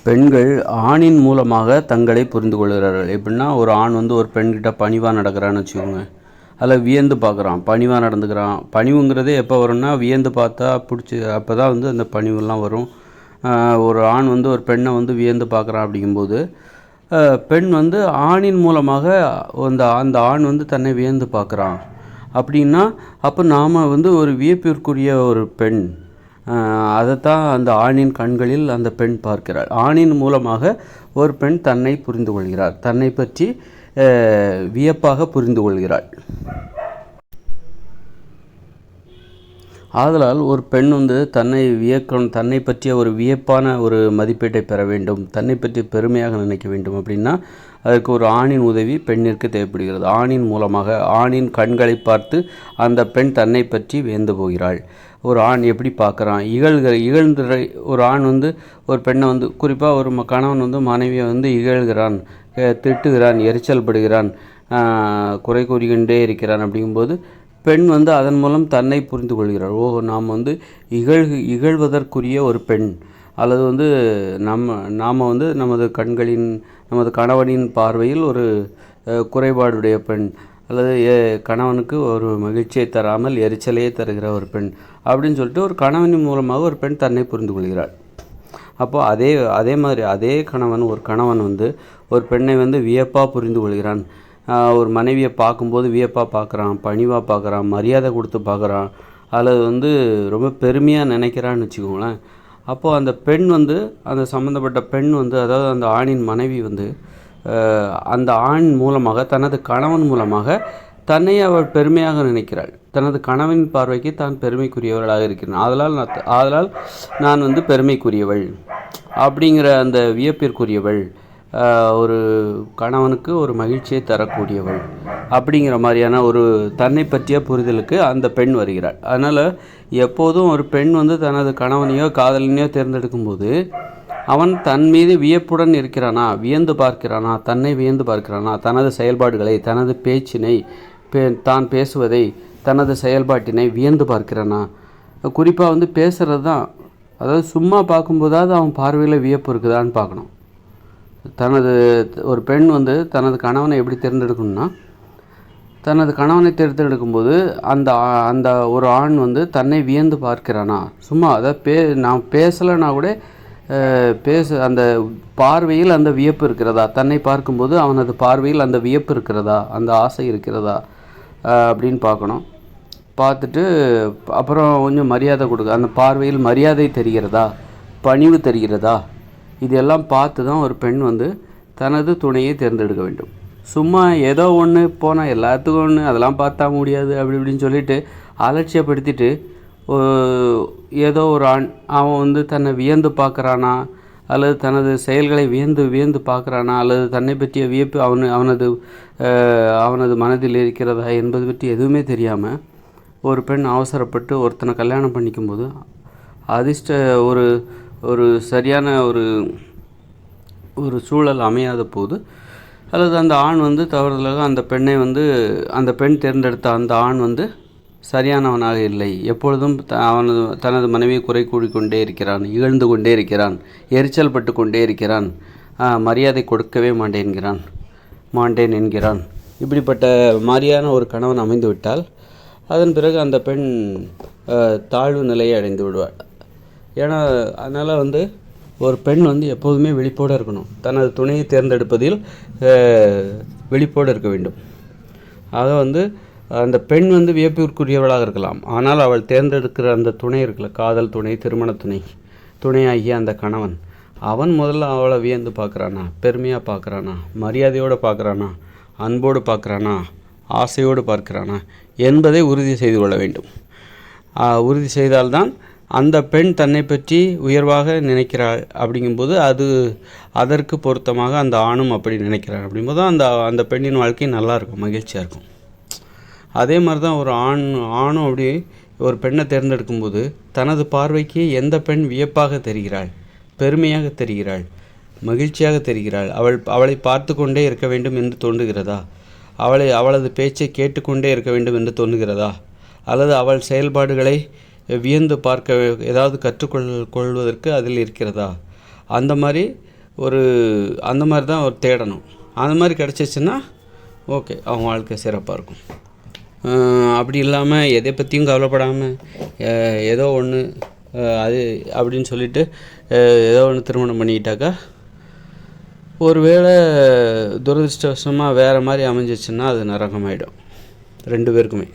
பெண்கள் ஆணின் மூலமாக தங்களை புரிந்து கொள்கிறார்கள். எப்படின்னா, ஒரு ஆண் வந்து ஒரு பெண்கிட்ட பணிவாக நடக்கிறான்னு வச்சுக்கோங்க. அதில் வியந்து பார்க்குறான், பணிவாக நடந்துக்கிறான். பணிவுங்கிறதே எப்போ வரும்னா, வியந்து பார்த்தா பிடிச்சி அப்போ தான் வந்து அந்த பணிவெல்லாம் வரும். ஒரு ஆண் வந்து ஒரு பெண்ணை வந்து வியந்து பார்க்குறான் அப்படிங்கும்போது, பெண் வந்து ஆணின் மூலமாக அந்த ஆண் வந்து தன்னை வியந்து பார்க்குறான் அப்படின்னா, அப்போ நாம் வந்து ஒரு வியப்பிற்குரிய ஒரு பெண். அதைத்தான் அந்த ஆணின் கண்களில் அந்த பெண் பார்க்கிறாள். ஆணின் மூலமாக ஒரு பெண் தன்னை புரிந்து கொள்கிறாள், தன்னை பற்றி வியப்பாக புரிந்து கொள்கிறாள். ஆதலால் ஒரு பெண் வந்து தன்னை வியக்கணும், தன்னை பற்றிய ஒரு வியப்பான ஒரு மதிப்பீட்டை பெற வேண்டும், தன்னை பற்றி பெருமையாக நினைக்க வேண்டும் அப்படின்னா அதற்கு ஒரு ஆணின் உதவி பெண்ணிற்கு தேவைப்படுகிறது. ஆணின் மூலமாக ஆணின் கண்களை பார்த்து அந்த பெண் தன்னை பற்றி வியந்து போகிறாள். ஒரு ஆண் எப்படி பார்க்குறான், இகழ்கிற ஒரு ஆண் வந்து ஒரு பெண்ணை வந்து குறிப்பாக ஒரு கணவன் வந்து மனைவியை வந்து இகழ்கிறான், திட்டுகிறான், எரிச்சல் படுகிறான், குறை கூறிக்கொண்டே இருக்கிறான். அப்படிங்கும்போது பெண் வந்து அதன் மூலம் தன்னை புரிந்து கொள்கிறாள். நாம் வந்து இகழ்வதற்குரிய ஒரு பெண், அல்லது வந்து நாம் வந்து நமது கணவனின் பார்வையில் ஒரு குறைபாடுடைய பெண், அல்லது கணவனுக்கு ஒரு மகிழ்ச்சியை தராமல் எரிச்சலையே தருகிற ஒரு பெண் அப்படின்னு சொல்லிட்டு ஒரு கணவனின் மூலமாக ஒரு பெண் தன்னை புரிந்து கொள்கிறாள். அப்போது அதே மாதிரி ஒரு கணவன் வந்து ஒரு பெண்ணை வந்து வியப்பாக புரிந்து கொள்கிறான். ஒரு மனைவியை பார்க்கும்போது வியப்பாக பார்க்குறான், பணிவாக பார்க்குறான், மரியாதை கொடுத்து பார்க்குறான், அல்லது வந்து ரொம்ப பெருமையாக நினைக்கிறான்னு வச்சுக்கோங்களேன். அப்போது அந்த பெண் வந்து அந்த சம்மந்தப்பட்ட பெண் வந்து, அதாவது அந்த ஆணின் மனைவி வந்து அந்த ஆண் மூலமாக தனது கணவன் மூலமாக தன்னை அவள் பெருமையாக நினைக்கிறாள். தனது கணவனின் பார்வைக்கு தான் பெருமைக்குரியவர்களாக இருக்கிறான். ஆதலால் நான் வந்து பெருமைக்குரியவள் அப்படிங்கிற அந்த வியப்பிற்குரியவள், ஒரு கணவனுக்கு ஒரு மகிழ்ச்சியை தரக்கூடியவள் அப்படிங்கிற மாதிரியான ஒரு தன்னை பற்றிய புரிதலுக்கு அந்த பெண் வருகிறாள். அதனால் எப்போதும் ஒரு பெண் வந்து தனது கணவனையோ காதலனையோ தேர்ந்தெடுக்கும்போது அவன் தன் மீது வியப்புடன் இருக்கிறானா, வியந்து பார்க்கிறானா, தன்னை வியந்து பார்க்கிறானா, தனது செயல்பாடுகளை, தனது பேச்சினை, தான் பேசுவதை, தனது செயல்பாட்டினை வியந்து பார்க்கிறானா. குறிப்பாக வந்து பேசுகிறது தான், அதாவது சும்மா பார்க்கும்போதாவது அவன் பார்வையில் வியப்பு இருக்குதான்னு பார்க்கணும். ஒரு பெண் வந்து தனது கணவனை எப்படி தேர்ந்தெடுக்கணும்னா, தனது கணவனை தேர்ந்தெடுக்கும்போது அந்த ஒரு ஆண் வந்து தன்னை வியந்து பார்க்கிறானா, சும்மா அதாவது நான் பேசலைன்னா கூட அந்த பார்வையில் அந்த வியப்பு இருக்கிறதா, தன்னை பார்க்கும்போது அவனது பார்வையில் அந்த வியப்பு இருக்கிறதா, அந்த ஆசை இருக்கிறதா அப்படின்னு பார்க்கணும். பார்த்துட்டு அப்புறம் கொஞ்சம் மரியாதை கொடுக்க, அந்த பார்வையில் மரியாதை தெரிகிறதா, பணிவு தெரிகிறதா, இதெல்லாம் பார்த்து தான் ஒரு பெண் வந்து தனது துணையை தேர்ந்தெடுக்க வேண்டும். சும்மா ஏதோ ஒன்று போனால் எல்லாத்துக்கும் ஒன்று அதெல்லாம் பார்த்தா முடியாது அப்படி இப்படின்னு சொல்லிட்டு அலட்சியப்படுத்திட்டு ஏதோ ஒரு ஆண் அவன் வந்து தன்னை வியந்து பார்க்குறானா, அல்லது தனது செயல்களை வியந்து பார்க்குறானா, அல்லது தன்னை பற்றிய வியப்பு அவனது மனதில் இருக்கிறதா என்பது பற்றி எதுவுமே தெரியாமல் ஒரு பெண் அவசரப்பட்டு ஒருத்தனை கல்யாணம் பண்ணிக்கும்போது ஒரு சரியான ஒரு சூழல் அமையாத போது, அல்லது அந்த ஆண் வந்து தவறுதலாக அந்த பெண் தேர்ந்தெடுத்த அந்த ஆண் வந்து சரியானவனாக இல்லை, எப்பொழுதும் தனது மனைவியை குறை கூறிக்கொண்டே இருக்கிறான், இகழ்ந்து கொண்டே இருக்கிறான், எரிச்சல் பட்டு கொண்டே இருக்கிறான், மரியாதை கொடுக்கவே மாட்டேன் என்கிறான். இப்படிப்பட்ட மாதிரியான ஒரு கணவன் அமைந்து விட்டால் அதன் பிறகு அந்த பெண் தாழ்வு நிலையை அடைந்து விடுவாள். ஏன்னா அதனால் வந்து ஒரு பெண் வந்து எப்போதுமே விழிப்போடு இருக்கணும், தனது துணையை தேர்ந்தெடுப்பதில் விழிப்போடு இருக்க வேண்டும். ஆக வந்து அந்த பெண் வந்து வியப்பிற்குரியவளாக இருக்கலாம், ஆனால் அவள் தேர்ந்தெடுக்கிற அந்த துணை இருக்கல, காதல் துணை, திருமண துணையாகிய அந்த கணவன், அவன் முதல்ல அவளை வியந்து பார்க்குறானா, பெருமையாக பார்க்குறானா, மரியாதையோடு பார்க்குறானா, அன்போடு பார்க்குறானா, ஆசையோடு பார்க்குறானா என்பதை உறுதி செய்து கொள்ள வேண்டும். உறுதி செய்தால்தான் அந்த பெண் தன்னை பற்றி உயர்வாக நினைக்கிறாள். அப்படிங்கும்போது அதற்கு பொருத்தமாக அந்த ஆணும் அப்படி நினைக்கிறாள். அப்படிங்கும்போது அந்த பெண்ணின் வாழ்க்கை நல்லாயிருக்கும், மகிழ்ச்சியாக இருக்கும். அதே மாதிரி தான் ஒரு ஆணும் அப்படி ஒரு பெண்ணை தேர்ந்தெடுக்கும்போது தனது பார்வைக்கு எந்த பெண் வியப்பாக தெரிகிறாள், பெருமையாக தெரிகிறாள், மகிழ்ச்சியாக தெரிகிறாள், அவளை பார்த்து கொண்டே இருக்க வேண்டும் என்று தோன்றுகிறதா, அவளது பேச்சை கேட்டுக்கொண்டே இருக்க வேண்டும் என்று தோன்றுகிறதா, அல்லது அவள் செயல்பாடுகளை வியந்து பார்க்க ஏதாவது கற்றுக்கொள்வதற்கு அதில் இருக்கிறதா, அந்த மாதிரி ஒரு அந்த மாதிரி தான் ஒரு தேடணும். அந்த மாதிரி கிடச்சிச்சின்னா ஓகே, அவங்க வாழ்க்கை சிறப்பாக இருக்கும். அப்படி இல்லாமல் எதை பற்றியும் கவலைப்படாமல் ஏதோ ஒன்று அது அப்படின்னு சொல்லிவிட்டு ஏதோ ஒன்று திருமணம் பண்ணிக்கிட்டாக்கா ஒரு வேளை துரதிர்ஷ்டவசமாக வேறு மாதிரி அமைஞ்சிச்சுன்னா அது நரகமாயிடும் 2 பேருக்குமே.